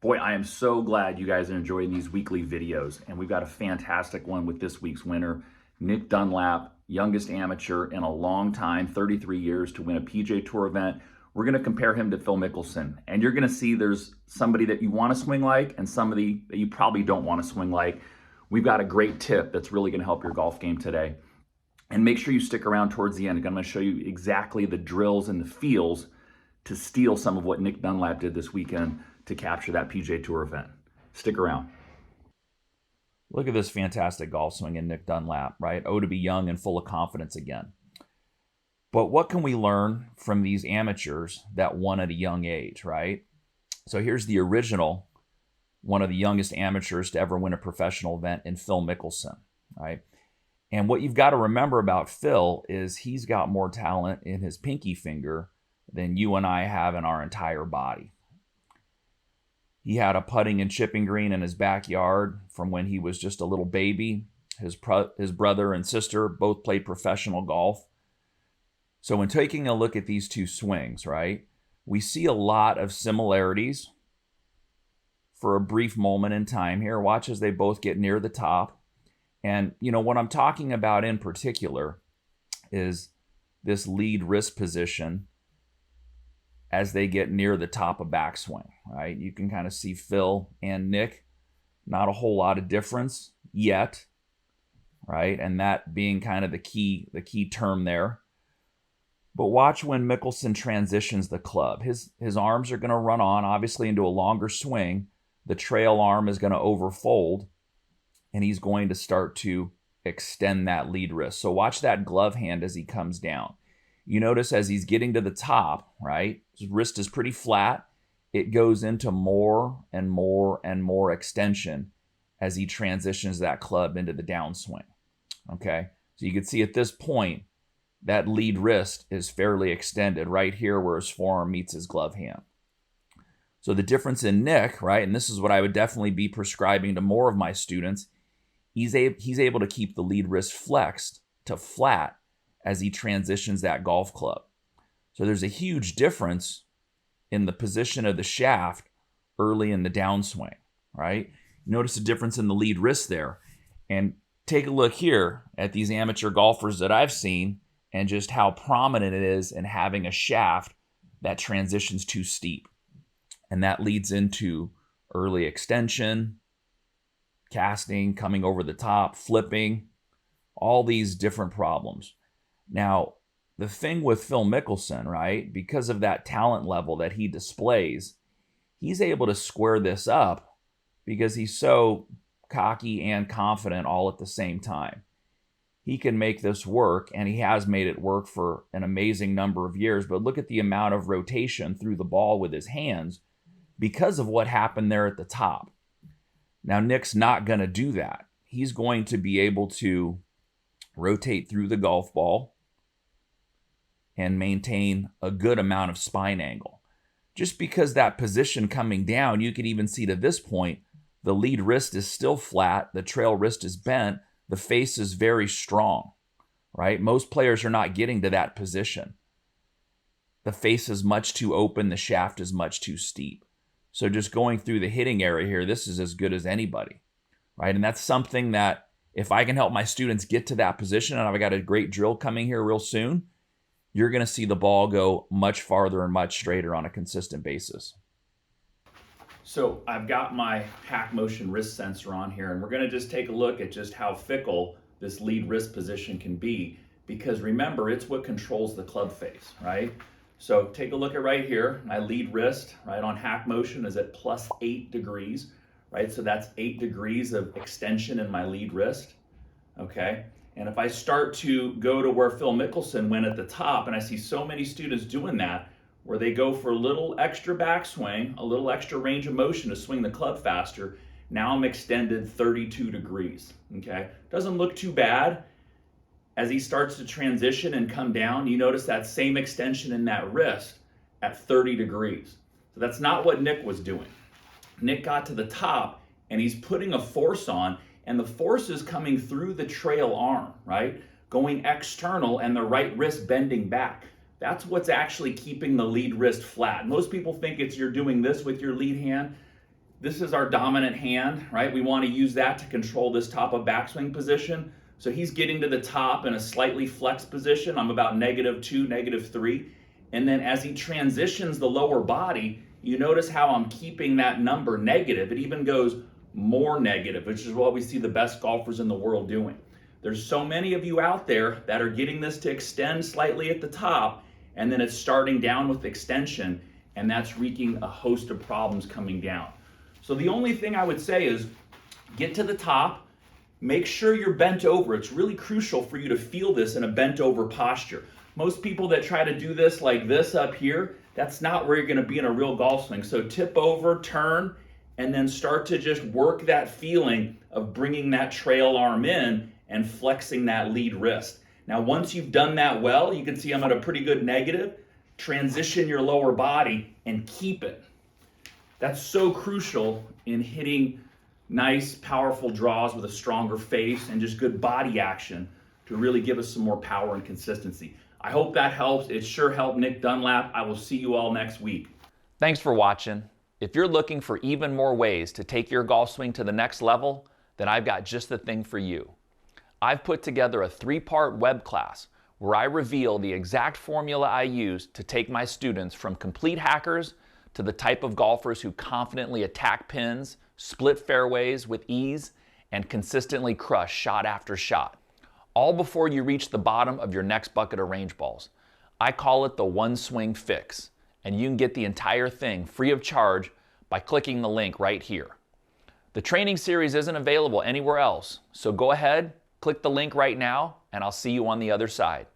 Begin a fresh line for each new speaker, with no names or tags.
Boy, I am so glad you guys are enjoying these weekly videos. And we've got a fantastic one with this week's winner, Nick Dunlap, youngest amateur in a long time, 33 years, to win a PGA Tour event. We're going to compare him to Phil Mickelson. And you're going to see there's somebody that you want to swing like and somebody that you probably don't want to swing like. We've got a great tip that's really going to help your golf game today. And make sure you stick around towards the end. I'm going to show you exactly the drills and the feels to steal some of what Nick Dunlap did this weekend to capture that PGA Tour event. Stick around.
Look at this fantastic golf swing in Nick Dunlap, right? Oh, to be young and full of confidence again. But what can we learn from these amateurs that won at a young age, right? So here's the original, one of the youngest amateurs to ever win a professional event in Phil Mickelson, right? And what you've got to remember about Phil is he's got more talent in his pinky finger than you and I have in our entire body. He had a putting and chipping green in his backyard from when he was just a little baby. His brother and sister both played professional golf. So when taking a look at these two swings, right, we see a lot of similarities for a brief moment in time here. Watch as they both get near the top. And, you know, what I'm talking about in particular is this lead wrist position as they get near the top of backswing, right? You can kind of see Phil and Nick, not a whole lot of difference yet, right? And that being kind of the key term there. But watch when Mickelson transitions the club. His arms are going to run on, obviously, into a longer swing. The trail arm is going to overfold, and he's going to start to extend that lead wrist. So watch that glove hand as he comes down. You notice as he's getting to the top, right, his wrist is pretty flat. It goes into more and more and more extension as he transitions that club into the downswing, okay? So you can see at this point, that lead wrist is fairly extended right here where his forearm meets his glove hand. So the difference in Nick, right, and this is what I would definitely be prescribing to more of my students, he's able to keep the lead wrist flexed to flat as he transitions that golf club. So there's a huge difference in the position of the shaft early in the downswing, right? Notice the difference in the lead wrist there. And take a look here at these amateur golfers that I've seen and just how prominent it is in having a shaft that transitions too steep. And that leads into early extension, casting, coming over the top, flipping, all these different problems. Now, the thing with Phil Mickelson, right, because of that talent level that he displays, he's able to square this up because he's so cocky and confident all at the same time. He can make this work, and he has made it work for an amazing number of years. But look at the amount of rotation through the ball with his hands because of what happened there at the top. Now, Nick's not going to do that. He's going to be able to rotate through the golf ball and maintain a good amount of spine angle. Just because that position coming down, you can even see to this point, the lead wrist is still flat, the trail wrist is bent, the face is very strong, right? Most players are not getting to that position. The face is much too open, the shaft is much too steep. So just going through the hitting area here, this is as good as anybody, right? And that's something that if I can help my students get to that position, and I've got a great drill coming here real soon, you're going to see the ball go much farther and much straighter on a consistent basis.
So I've got my hack motion wrist sensor on here, and we're going to just take a look at just how fickle this lead wrist position can be, because remember, it's what controls the club face, right? So take a look at right here. My lead wrist, right, on hack motion is at plus 8 degrees, right? So that's 8 degrees of extension in my lead wrist, okay? And if I start to go to where Phil Mickelson went at the top, and I see so many students doing that, where they go for a little extra backswing, a little extra range of motion to swing the club faster, now I'm extended 32 degrees, okay? Doesn't look too bad. As he starts to transition and come down, you notice that same extension in that wrist at 30 degrees. So that's not what Nick was doing. Nick got to the top, and he's putting a force on, and the force is coming through the trail arm, right? Going external and the right wrist bending back. That's what's actually keeping the lead wrist flat. Most people think it's you're doing this with your lead hand. this is our dominant hand, right? We want to use that to control this top of backswing position. So he's getting to the top in a slightly flexed position. I'm about -2, -3. And then as he transitions the lower body, you notice how I'm keeping that number negative. It even goes more negative, which is what we see the best golfers in the world doing. There's so many of you out there that are getting this to extend slightly at the top, and then it's starting down with extension, and that's wreaking a host of problems coming down. So the only thing I would say is get to the top, make sure you're bent over. It's really crucial for you to feel this in a bent over posture. Most people that try to do this like this up here, that's not where you're going to be in a real golf swing. So tip over, turn, and then start to just work that feeling of bringing that trail arm in and flexing that lead wrist. Now, once you've done that well, you can see I'm at a pretty good negative. Transition your lower body and keep it. That's so crucial in hitting nice, powerful draws with a stronger face and just good body action to really give us some more power and consistency. I hope that helps. It sure helped Nick Dunlap. I will see you all next week.
Thanks for watching. If you're looking for even more ways to take your golf swing to the next level, then I've got just the thing for you. I've put together a 3-part web class where I reveal the exact formula I use to take my students from complete hackers to the type of golfers who confidently attack pins, split fairways with ease, and consistently crush shot after shot, all before you reach the bottom of your next bucket of range balls. I call it the One Swing Fix, and you can get the entire thing free of charge by clicking the link right here. The training series isn't available anywhere else, so go ahead, click the link right now, and I'll see you on the other side.